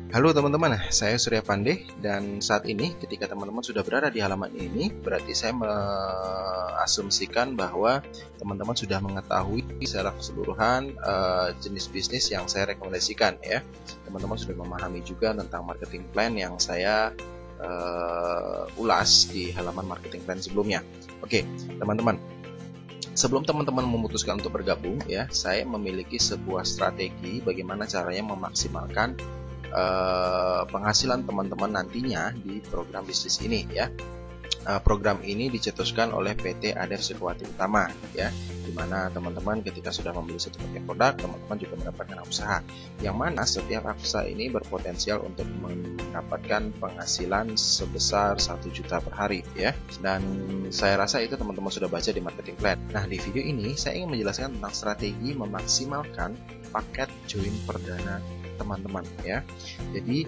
Halo teman-teman, saya Surya Pandey dan saat ini ketika teman-teman sudah berada di halaman ini, berarti saya mengasumsikan bahwa teman-teman sudah mengetahui secara keseluruhan jenis bisnis yang saya rekomendasikan ya. Teman-teman sudah memahami juga tentang marketing plan yang saya ulas di halaman marketing plan sebelumnya. Oke, teman-teman. Sebelum teman-teman memutuskan untuk bergabung ya, saya memiliki sebuah strategi bagaimana caranya memaksimalkan penghasilan teman-teman nantinya di program bisnis ini ya. Program ini dicetuskan oleh PT ADEF Sekuati Utama ya, dimana teman-teman ketika sudah membeli satu paket produk, teman-teman juga mendapatkan usaha yang mana setiap usaha ini berpotensial untuk mendapatkan penghasilan sebesar 1 juta per hari ya. Dan saya rasa itu teman-teman sudah baca di marketing plan. Nah, di video ini saya ingin menjelaskan tentang strategi memaksimalkan paket join perdana teman-teman ya. Jadi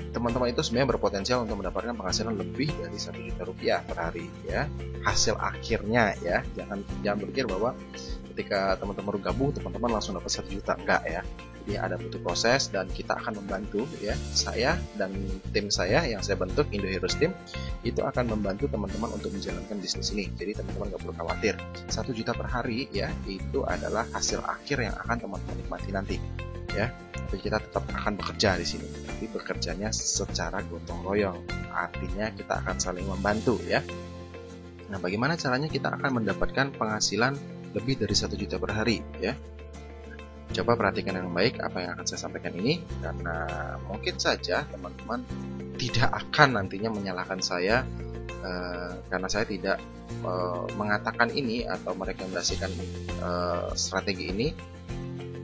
teman-teman itu sebenarnya berpotensial untuk mendapatkan penghasilan lebih dari 1 juta rupiah per hari ya. Hasil akhirnya ya, jangan berpikir bahwa ketika teman-teman baru gabung teman-teman langsung dapat 1 juta, enggak ya. Jadi ada butuh proses dan kita akan membantu ya. Saya dan tim saya yang saya bentuk, Indo Heroes Team, itu akan membantu teman-teman untuk menjalankan bisnis ini. Jadi teman-teman nggak perlu khawatir. 1 juta per hari ya, itu adalah hasil akhir yang akan teman-teman nikmati nanti ya. Tapi kita tetap akan bekerja di sini. Tapi bekerjanya secara gotong royong. Artinya kita akan saling membantu ya. Nah, bagaimana caranya kita akan mendapatkan penghasilan lebih dari 1 juta per hari ya. Coba perhatikan yang baik apa yang akan saya sampaikan ini, karena mungkin saja teman-teman tidak akan nantinya menyalahkan saya karena saya tidak mengatakan ini atau merekomendasikan strategi ini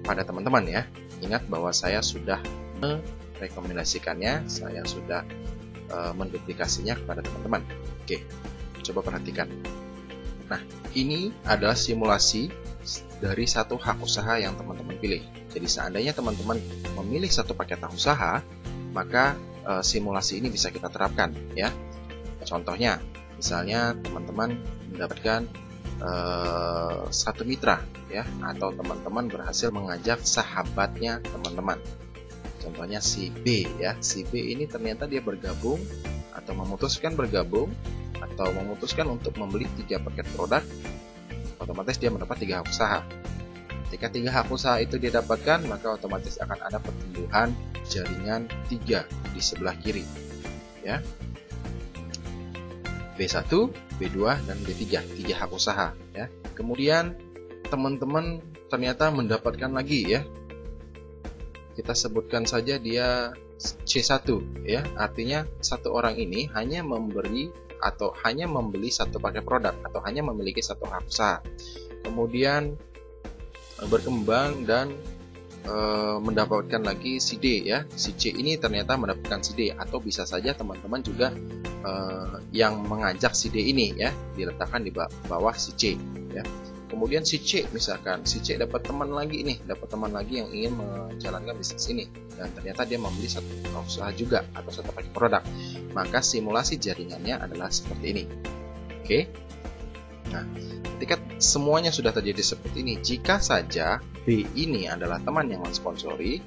pada teman-teman ya. Ingat bahwa saya sudah merekomendasikannya, saya sudah menduplikasinya kepada teman-teman. Oke, coba perhatikan. Nah, ini adalah simulasi dari satu hak usaha yang teman-teman pilih. Jadi seandainya teman-teman memilih satu paket hak usaha, maka simulasi ini bisa kita terapkan ya. Contohnya, misalnya teman-teman mendapatkan satu mitra ya, atau teman-teman berhasil mengajak sahabatnya teman-teman. Contohnya si B ya. Si B ini ternyata dia bergabung atau memutuskan bergabung atau memutuskan untuk membeli 3 paket produk, otomatis dia mendapat 3 hak usaha. Ketika 3 hak usaha itu dia dapatkan, maka otomatis akan ada pertumbuhan jaringan 3 di sebelah kiri ya. B1, B2, dan B3, 3 hak usaha ya. Kemudian teman-teman ternyata mendapatkan lagi ya. Kita sebutkan saja dia C1 ya. Artinya satu orang ini hanya memberi atau hanya membeli satu paket produk atau hanya memiliki satu hak usaha. Kemudian berkembang dan mendapatkan lagi si D ya. Si C ini ternyata mendapatkan si D, atau bisa saja teman-teman juga yang mengajak si D ini ya diletakkan di bawah si C ya. Kemudian si C, misalkan si C dapat teman lagi yang ingin menjalankan bisnis ini dan ternyata dia membeli satu usaha juga atau satu paket produk. Maka simulasi jaringannya adalah seperti ini. Oke. Nah, ketika semuanya sudah terjadi seperti ini, jika saja B ini adalah teman yang mensponsori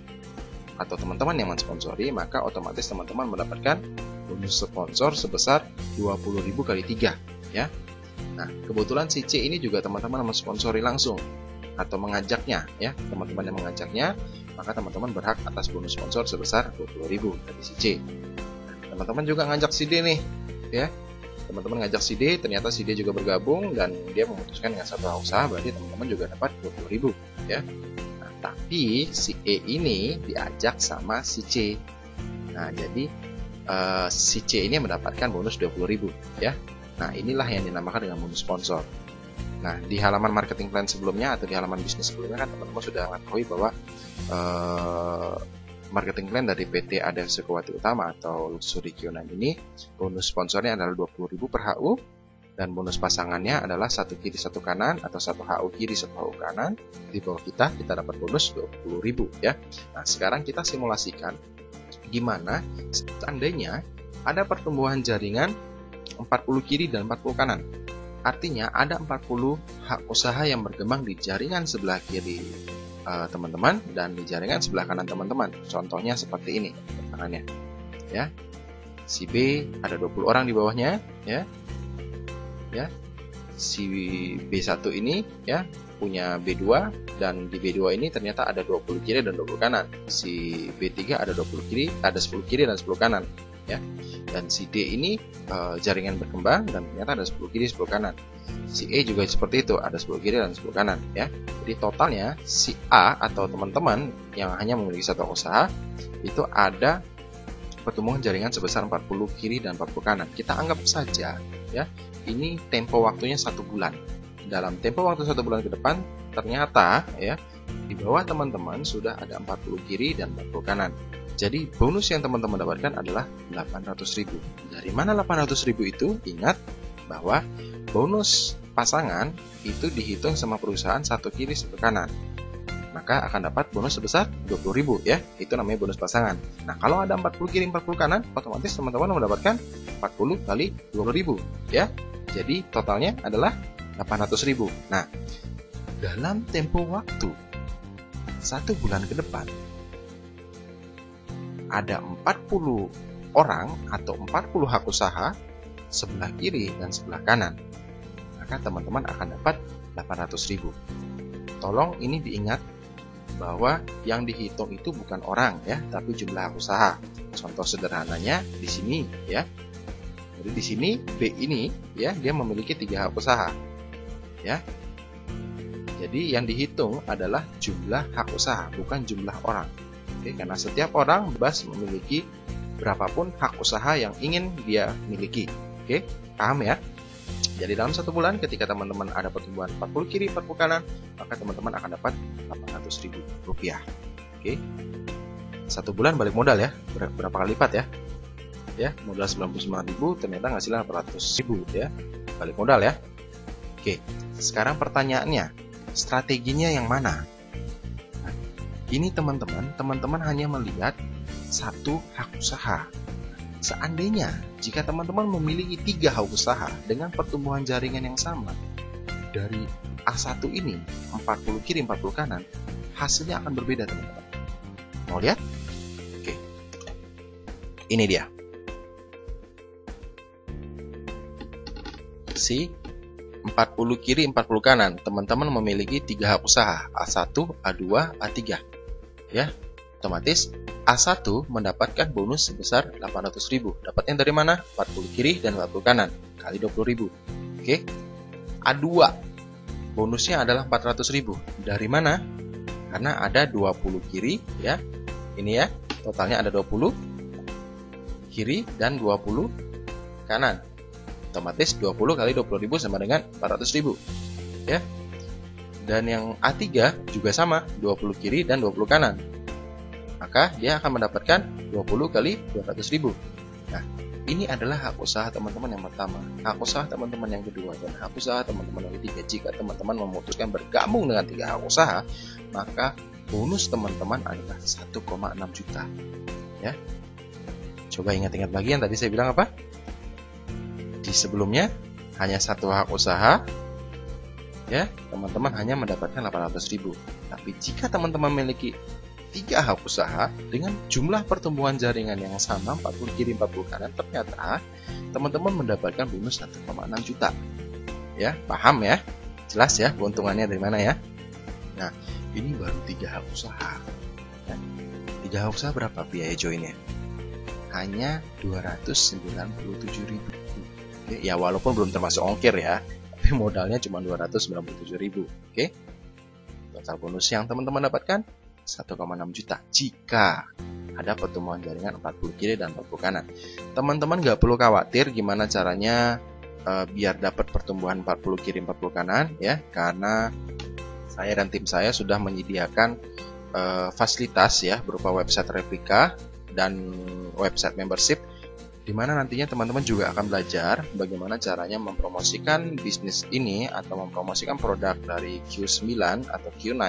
atau teman-teman yang mensponsori, maka otomatis teman-teman mendapatkan bonus sponsor sebesar 20.000 kali 3 ya. Nah, kebetulan si C ini juga teman-teman mensponsori langsung atau mengajaknya ya, teman-teman yang mengajaknya, maka teman-teman berhak atas bonus sponsor sebesar 20.000 dari si C. Nah, teman-teman juga ngajak si D nih ya. Teman-teman ngajak si D, ternyata si D juga bergabung dan dia memutuskan dengan satu usaha, berarti teman-teman juga dapat 20.000 ya. Nah, tapi si E ini diajak sama si C. Nah, jadi si C ini mendapatkan bonus 20.000 ya. Nah, inilah yang dinamakan dengan bonus sponsor. Nah, di halaman marketing plan sebelumnya atau di halaman bisnis sebelumnya kan teman-teman sudah mengetahui bahwa marketing plan dari PT ADEF Sekuati Utama atau Luxury Q9 ini bonus sponsornya adalah 20.000 per HU dan bonus pasangannya adalah 1 kiri 1 kanan atau 1 HU kiri 1 HU kanan. Di bawah kita dapat bonus 20.000 ya. Nah, sekarang kita simulasikan gimana seandainya ada pertumbuhan jaringan 40 kiri dan 40 kanan. Artinya ada 40 hak usaha yang berkembang di jaringan sebelah kiri teman-teman dan di jaringan sebelah kanan teman-teman. Contohnya seperti ini tangannya, ya. Si B ada 20 orang di bawahnya, ya. Si B1 ini ya punya B2 dan di B2 ini ternyata ada 20 kiri dan 20 kanan. Si B3 ada 20 kiri, ada 10 kiri dan 10 kanan, ya. Dan si D ini jaringan berkembang dan ternyata ada 10 kiri 10 kanan. Si E juga seperti itu, ada 10 kiri dan 10 kanan, ya. Jadi totalnya si A atau teman-teman yang hanya memiliki satu usaha itu ada pertumbuhan jaringan sebesar 40 kiri dan 40 kanan. Kita anggap saja ya, ini tempo waktunya 1 bulan. Dalam tempo waktu 1 bulan ke depan ternyata ya di bawah teman-teman sudah ada 40 kiri dan 40 kanan. Jadi bonus yang teman-teman dapatkan adalah 800.000. Dari mana 800.000 itu? Ingat bahwa bonus pasangan itu dihitung sama perusahaan 1 kiri 1 kanan. Maka akan dapat bonus sebesar 20.000 ya. Itu namanya bonus pasangan. Nah, kalau ada 40 kiri 40 kanan, otomatis teman-teman mendapatkan 40 kali 20.000 ya. Jadi totalnya adalah 800.000. Nah, dalam tempo waktu 1 bulan ke depan ada 40 orang atau 40 hak usaha sebelah kiri dan sebelah kanan, maka teman-teman akan dapat 800.000. Tolong ini diingat bahwa yang dihitung itu bukan orang ya, tapi jumlah hak usaha. Contoh sederhananya di sini ya. Jadi di sini B ini ya dia memiliki 3 hak usaha. Ya. Jadi yang dihitung adalah jumlah hak usaha, bukan jumlah orang. Oke, karena setiap orang bebas memiliki berapapun hak usaha yang ingin dia miliki. Oke, paham ya? Jadi dalam 1 bulan ketika teman-teman ada pertumbuhan 40 kiri 40 kanan, maka teman-teman akan dapat 800.000 rupiah. Oke. 1 bulan balik modal ya. Berapa kali lipat ya? Ya, modal 99.000 ternyata ngasilnya 800.000 ya. Balik modal ya. Oke. Sekarang pertanyaannya, strateginya yang mana? Nah, ini teman-teman hanya melihat 1 hak usaha. Seandainya jika teman-teman memiliki 3 hak usaha dengan pertumbuhan jaringan yang sama, dari A1 ini 40 kiri 40 kanan, hasilnya akan berbeda teman-teman. Mau lihat? Oke. Ini dia. Si 40 kiri 40 kanan, teman-teman memiliki 3 hak usaha, A1, A2, A3. Ya. Otomatis A1 mendapatkan bonus sebesar 800.000. Dapatnya dari mana? 40 kiri dan 40 kanan kali 20.000. Oke. A2 bonusnya adalah 400.000. Dari mana? Karena ada 20 kiri ya. Ini ya, totalnya ada 20 kiri dan 20 kanan. Otomatis 20 kali 20.000 sama dengan 400.000. Ya. Dan yang A3 juga sama, 20 kiri dan 20 kanan. Maka dia akan mendapatkan 20 kali 200.000. Nah, ini adalah hak usaha teman-teman yang pertama, hak usaha teman-teman yang kedua, dan hak usaha teman-teman yang ketiga. Jika teman-teman memutuskan bergabung dengan 3 hak usaha, maka bonus teman-teman adalah 1,6 juta. Ya. Coba ingat-ingat lagi yang tadi saya bilang apa? Di sebelumnya hanya 1 hak usaha, ya, teman-teman hanya mendapatkan 800.000. Tapi jika teman-teman memiliki 3 hak usaha dengan jumlah pertumbuhan jaringan yang sama 40 kiri 40 kanan, ternyata teman-teman mendapatkan bonus 1,6 juta. Ya, paham ya? Jelas ya keuntungannya dari mana ya? Nah, ini baru 3 hak usaha. Ya. 3 hak usaha berapa biaya joinnya? Hanya 297.000. Ya, walaupun belum termasuk ongkir ya, tapi modalnya cuma 297.000. Oke. Total bonus yang teman-teman dapatkan 1,6 juta jika ada pertumbuhan jaringan 40 kiri dan 40 kanan. Teman-teman nggak perlu khawatir gimana caranya biar dapat pertumbuhan 40 kiri 40 kanan ya, karena saya dan tim saya sudah menyediakan fasilitas ya berupa website replika dan website membership, di mana nantinya teman-teman juga akan belajar bagaimana caranya mempromosikan bisnis ini atau mempromosikan produk dari Q9 atau Q9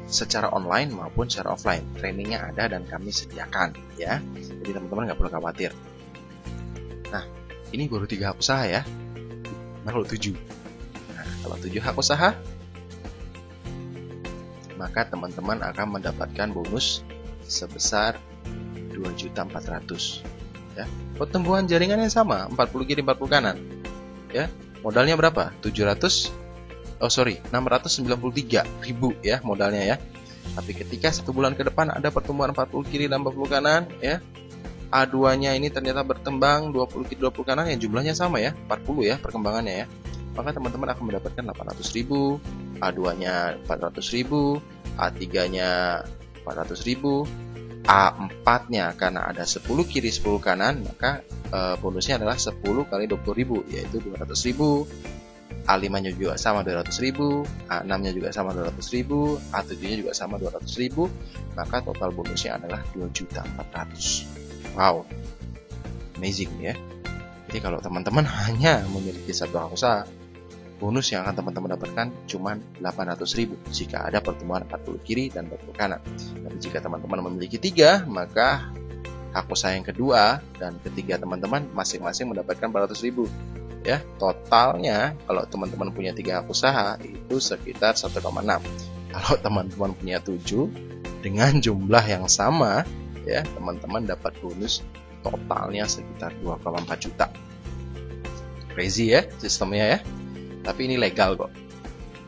secara online maupun secara offline. Trainingnya ada dan kami sediakan ya. Jadi teman-teman nggak perlu khawatir. Nah, ini baru 3 hak usaha ya. Nah, kalau 7. Nah, kalau 7 hak usaha maka teman-teman akan mendapatkan bonus sebesar 2.400.000 ya. Pertumbuhan jaringan yang sama, 40 kiri 40 kanan ya. Modalnya berapa? 693.000 ya modalnya ya. Tapi ketika 1 bulan ke depan ada pertumbuhan 40 kiri dan 40 kanan ya, A2-nya ini ternyata berkembang 20 kiri 20 kanan yang jumlahnya sama ya, 40 ya perkembangannya ya. Maka teman-teman akan mendapatkan 800.000, A2-nya 400.000, A3-nya 400.000, A4-nya karena ada 10 kiri 10 kanan, maka bonusnya adalah 10 kali 20.000 yaitu 200.000. A5-nya juga sama 200.000, A6-nya juga sama 200.000, A7-nya juga sama 200.000, maka total bonusnya adalah 2.400.000. Wow, amazing ya. Jadi kalau teman-teman hanya memiliki satu hak usaha, bonus yang akan teman-teman dapatkan cuma 800.000 jika ada pertumbuhan 40 kiri dan 40 kanan. Tapi jika teman-teman memiliki 3, maka hak usaha yang kedua dan ketiga teman-teman masing-masing mendapatkan 400.000 ya. Totalnya kalau teman-teman punya 3 hak usaha itu sekitar 1,6. Kalau teman-teman punya 7 dengan jumlah yang sama ya, teman-teman dapat bonus totalnya sekitar 2,4 juta. Crazy ya sistemnya ya. Tapi ini legal kok.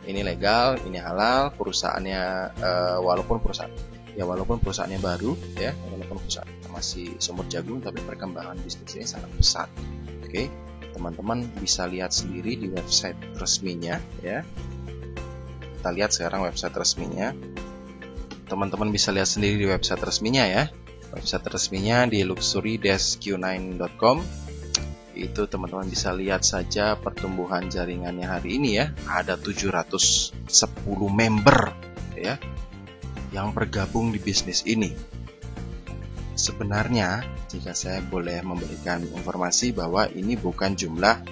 Ini legal, ini halal. Perusahaannya walaupun perusahaannya baru ya, walaupun perusahaan masih sumur jagung, tapi perkembangan bisnis ini sangat pesat. Oke, teman-teman bisa lihat sendiri di website resminya ya. Kita lihat sekarang website resminya. Teman-teman bisa lihat sendiri di website resminya ya. Website resminya di luxury-q9.com. Itu teman-teman bisa lihat saja pertumbuhan jaringannya hari ini ya. Ada 710 member ya yang bergabung di bisnis ini. Sebenarnya jika saya boleh memberikan informasi bahwa ini bukan jumlah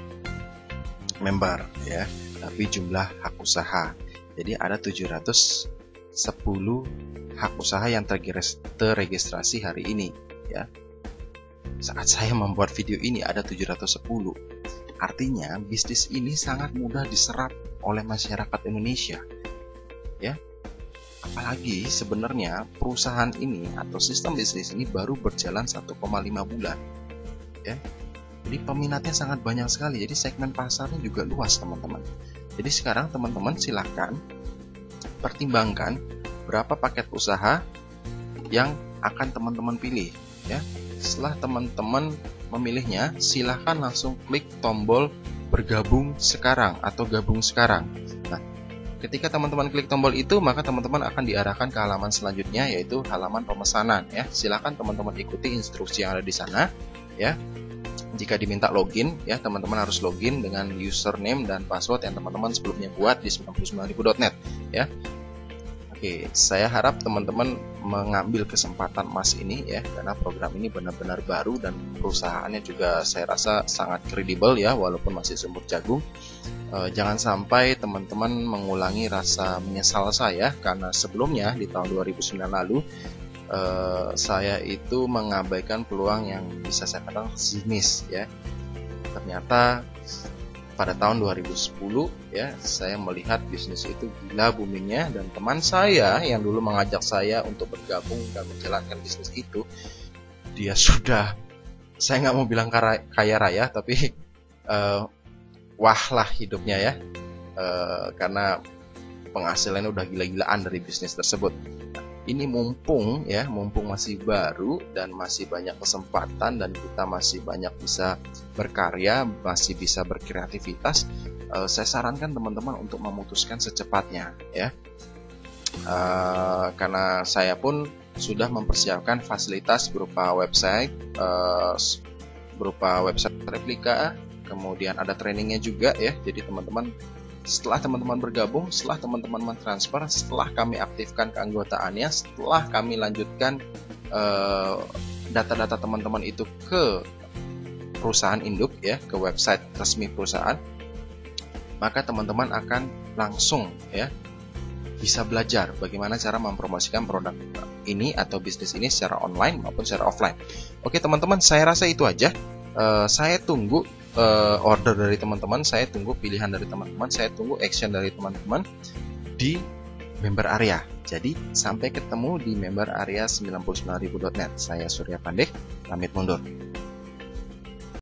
member ya, tapi jumlah hak usaha. Jadi ada 710 hak usaha yang terregistrasi hari ini ya. Saat saya membuat video ini ada 710. Artinya bisnis ini sangat mudah diserap oleh masyarakat Indonesia. Ya. Apalagi sebenarnya perusahaan ini atau sistem bisnis ini baru berjalan 1,5 bulan. Ya. Jadi peminatnya sangat banyak sekali. Jadi segmen pasarnya juga luas, teman-teman. Jadi sekarang teman-teman silahkan pertimbangkan berapa paket usaha yang akan teman-teman pilih, ya. Setelah teman-teman memilihnya, silahkan langsung klik tombol bergabung sekarang atau gabung sekarang. Nah, ketika teman-teman klik tombol itu, maka teman-teman akan diarahkan ke halaman selanjutnya, yaitu halaman pemesanan. Ya, silahkan teman-teman ikuti instruksi yang ada di sana. Ya, jika diminta login, ya teman-teman harus login dengan username dan password yang teman-teman sebelumnya buat di 99ribu.net. Ya. Oke, saya harap teman-teman mengambil kesempatan emas ini ya, karena program ini benar-benar baru dan perusahaannya juga saya rasa sangat kredibel ya, walaupun masih sumur jagung. Jangan sampai teman-teman mengulangi rasa menyesal saya, karena sebelumnya di tahun 2009 lalu saya itu mengabaikan peluang yang bisa saya katakan sinis ya. Ternyata pada tahun 2010 ya, saya melihat bisnis itu gila boomingnya, dan teman saya yang dulu mengajak saya untuk bergabung dan menjalankan bisnis itu, dia sudah, saya nggak mau bilang kaya raya, tapi wah lah hidupnya ya, karena penghasilannya udah gila-gilaan dari bisnis tersebut. Ini mumpung masih baru dan masih banyak kesempatan dan kita masih banyak bisa berkarya, masih bisa berkreativitas. Saya sarankan teman-teman untuk memutuskan secepatnya ya, karena saya pun sudah mempersiapkan fasilitas berupa website replika, kemudian ada trainingnya juga ya. Jadi teman-teman, setelah teman-teman bergabung, setelah teman-teman mentransfer, setelah kami aktifkan keanggotaannya, setelah kami lanjutkan data-data teman-teman itu ke perusahaan induk ya, ke website resmi perusahaan, maka teman-teman akan langsung ya bisa belajar bagaimana cara mempromosikan produk ini atau bisnis ini secara online maupun secara offline. Oke teman-teman, saya rasa itu aja. Saya tunggu order dari teman-teman, saya tunggu pilihan dari teman-teman, saya tunggu action dari teman-teman di member area Jadi, sampai ketemu di member area 99.000.net. Saya Surya Pandek, pamit mundur.